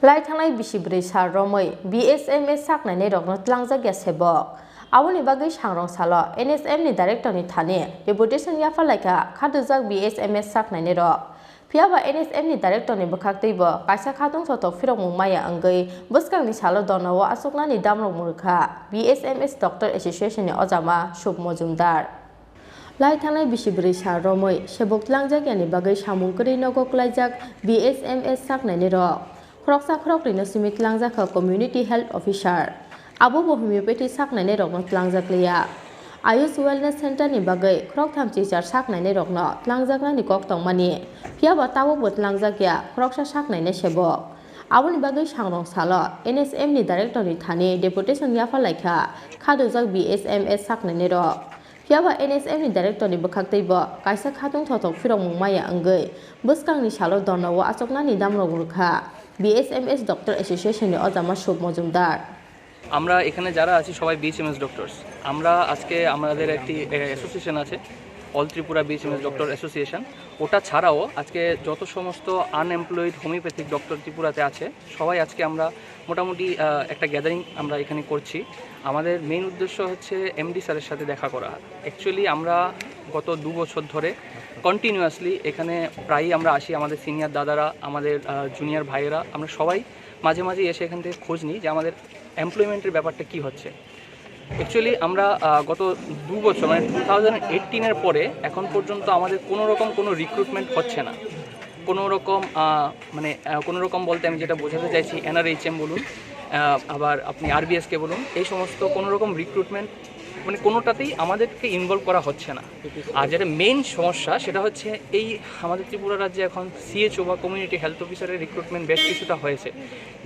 Laikhanai bisibri sarromoi BHMS Saknainairok tlangjak sebok aboni bagui Sangrongsalo NHM ni Directorni Thani Deputation Yapharlaikha Khadujak BHMS Saknainairok Phiaba NHM ni Directorni bwkhakteibo kaisa khatung thotok phirokmung maya angui bwskangni salo donawo asuknani damrok murkha BHMS Doctor Association ni ojama Shub Mojumdar Laikhanai bisibri sarromoi sebok tlangjak yani bagui samung kwrwi nogo klaijak BHMS Saknainairok Khoroksa khorokri no simit langjak Community Health Officer abo homeopathy Saknainairok no tlangjak liya Ayush Wellness Center ni bagai khorok thamchi char Saknainairok no tlangjak ni kok tongmani phiaba tawo bo tlangjak ya khoroksa Saknainai sebok aboni bagai Sangrongsalo NHM ni Directorni Thani Deputation Yapharlaikha Khadujak BHMS Saknainairok Phiaba NHM ni Directorni bwkhakteibo kaisa khatung thotok phirokmung maya angui bwskangni salo donawo achoknani damrok murkha BHMS Doctor Association এর অজামা শুভ মজুমদার আমরা এখানে যারা আছি সবাই BHMS doctors আমরা আজকে আমাদের একটি অ্যাসোসিয়েশন আছে all Tripura BHMS doctor association ওটা ছাড়াও আজকে যত সমস্ত আনএমপ্লয়েড হোমিওপ্যাথিক ডক্টর ত্রিপুরাতে আছে সবাই আজকে আমরা মোটামুটি একটা গ্যাদারিং আমরা এখানে করছি আমাদের মেইন উদ্দেশ্য হচ্ছে এমডি স্যারের সাথে দেখা করা অ্যাকচুয়ালি আমরা গত 2 বছর ধরে কন্টিনিউয়াসলি এখানে প্রায়ই আমরা আসি আমাদের সিনিয়র দাদারা আমাদের জুনিয়র ভাইয়েরা আমরা সবাই মাঝে মাঝে এসে এখান থেকে খোঁজ নিই যে আমাদের এমপ্লয়মেন্টের ব্যাপারটা কী হচ্ছে অ্যাকচুয়ালি আমরা গত 2 বছর মানে 2018-এর পরে এখন পর্যন্ত আমাদের কোনো রিক্রুটমেন্ট হচ্ছে না কোনো রকম বলতে আমি যেটা বোঝাতে চাইছি NHM বলুন আবার আপনি RBSকে বলুন এই সমস্ত কোনো রকম রিক্রুটমেন্ট মানে কোনোটাতেই আমাদেরকে ইনভলভ করা হচ্ছে না আর যেটা মেইন সমস্যা সেটা হচ্ছে এই আমাদের ত্রিপুরা রাজ্যে এখন CHO বা কমিউনিটি হেলথ অফিসারের রিক্রুটমেন্ট বেশ কিছুটা হয়েছে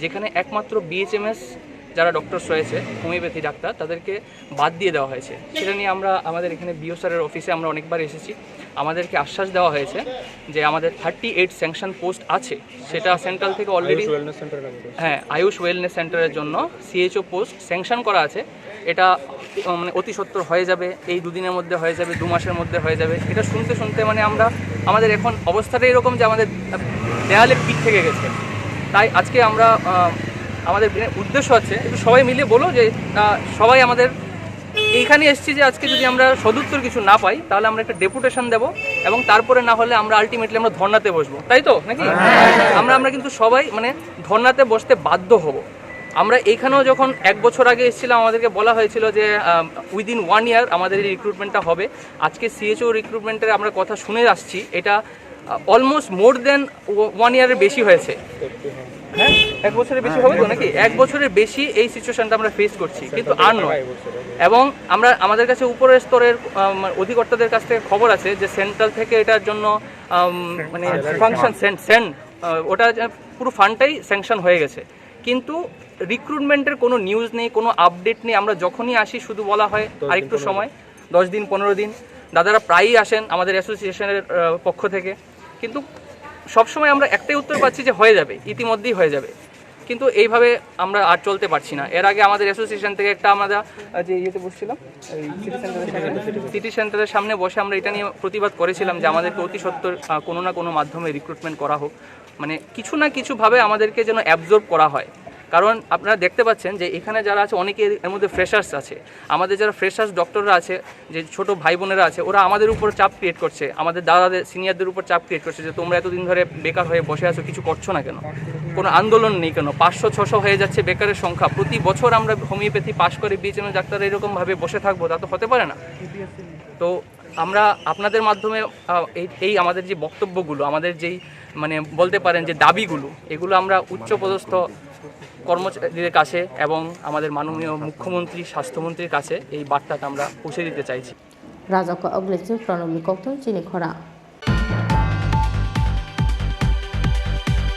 যেখানে একমাত্র BHMS যারা ডক্টরস রয়েছে হোমিওপ্যাথি ডাক্তার তাদেরকে বাদ দিয়ে দেওয়া হয়েছে সেটা নিয়ে আমরা আমাদের এখানে BO স্যারের অফিসে আমরা অনেকবার এসেছি আমাদেরকে আশ্বাস দেওয়া হয়েছে যে আমাদের 38 স্যাংশন পোস্ট আছে সেটা সেন্ট্রাল থেকে অলরেডি হ্যাঁ আয়ুষ ওয়েলনেস সেন্টারের জন্য CHO পোস্ট স্যাংশন করা আছে এটা মানে অতি সত্বর হয়ে যাবে এই 2 দিনের মধ্যে হয়ে যাবে 2 মাসের মধ্যে হয়ে যাবে এটা শুনতে মানে আমাদের এখন অবস্থাটা এরকম যে আমাদের দেয়ালে পিঠ থেকে গেছে তাই আজকে আমরা আমাদের উদ্দেশ্য আছে একটু সবাই মিলে বলো যে সবাই আমাদের এইখানে এসেছি যে আজকে যদি আমরা সদুত্তর কিছু না পাই তাহলে আমরা একটা ডেপুটেশন দেব এবং তারপরে না হলে আমরা আলটিমেটলি আমরা ধর্নাতে বসবো তাই তো নাকি আমরা কিন্তু সবাই মানে ধর্নাতে বসতে বাধ্য হব আমরা এইখানেও যখন 1 বছর আগে এসেছিলাম আমাদেরকে বলা হয়েছিল যে উইদিন 1 ইয়ার আমাদের এই রিক্রুটমেন্টটা হবে আজকে CHO রিক্রুটমেন্টের আমরা কথা শুনে আসছি এটা অলমোস্ট মোর দেন 1 ইয়ারের বেশি হয়েছে হ্যাঁ 1 বছরের বেশি হবে তো নাকি 1 বছরের বেশি এই সিচুয়েশনটা আমরা ফেস করছি কিন্তু আর নয় এবং আমাদের কাছে উপরের স্তরের অধিকর্তাদের কাছ থেকে খবর আছে যে সেন্ট্রাল থেকে এটার জন্য মানে ফাংশন সেন্ড ওটা পুরো ফান্ডটাই স্যাংশন হয়ে গেছে কিন্তু রিক্রুটমেন্টের কোনো নিউজ নেই কোনো আপডেট নেই আমরা যখনই আসি শুধু বলা হয় আরেকটু সময় 10 দিন 15 দিন দাদারা প্রায়ই আসেন আমাদের অ্যাসোসিয়েশনের পক্ষ থেকে কিন্তু সবসময় আমরা একটাই উত্তর পাচ্ছি যে হয়ে যাবে ইতিমধ্যেই হয়ে যাবে কিন্তু এইভাবে আমরা আর চলতে পারছি না এর আগে আমাদের অ্যাসোসিয়েশন থেকে একটা আমরা যে ইয়েতে বসছিলাম সিটি সেন্টারের সামনে বসে আমরা এটা নিয়ে প্রতিবাদ করেছিলাম যে আমাদেরকে অতি সত্বর কোনো না কোনো মাধ্যমে রিক্রুটমেন্ট করা হোক মানে কিছু না কিছুভাবে আমাদেরকে যেন অ্যাবজর্ব করা হয় কারণ আপনারা দেখতে পাচ্ছেন যে এখানে যারা আছে অনেকে এর মধ্যে ফ্রেশার্স আছে আমাদের যারা ফ্রেশার্স ডক্টররা আছে যে ছোট ভাই বোনেরা আছে ওরা আমাদের উপর চাপ ক্রিয়েট করছে আমাদের দাদাদের সিনিয়রদের উপর চাপ ক্রিয়েট করছে যে তোমরা এতদিন ধরে বেকার হয়ে বসে আছো কিছু করছো না কেন কোনো আন্দোলন নেই কেন 500-600 হয়ে যাচ্ছে বেকারের সংখ্যা প্রতি বছর আমরা হোমিওপ্যাথি পাশ করে BHMS ডাক্তাররা এরকমভাবে বসে থাকবো তা তো হতে পারে না তো আমরা আপনাদের মাধ্যমে এই আমাদের যে বক্তব্যগুলো আমাদের যেই মানে বলতে পারেন যে দাবিগুলো এগুলো আমরা উচ্চপদস্থ কর্মচারীদের কাছে এবং আমাদের মাননীয় মুখ্যমন্ত্রী স্বাস্থ্যমন্ত্রীর কাছে এই বার্তাটা আমরা পৌঁছে দিতে চাইছি রাজক অগ্লেচিন প্রণবী কক্তম চিনি খরা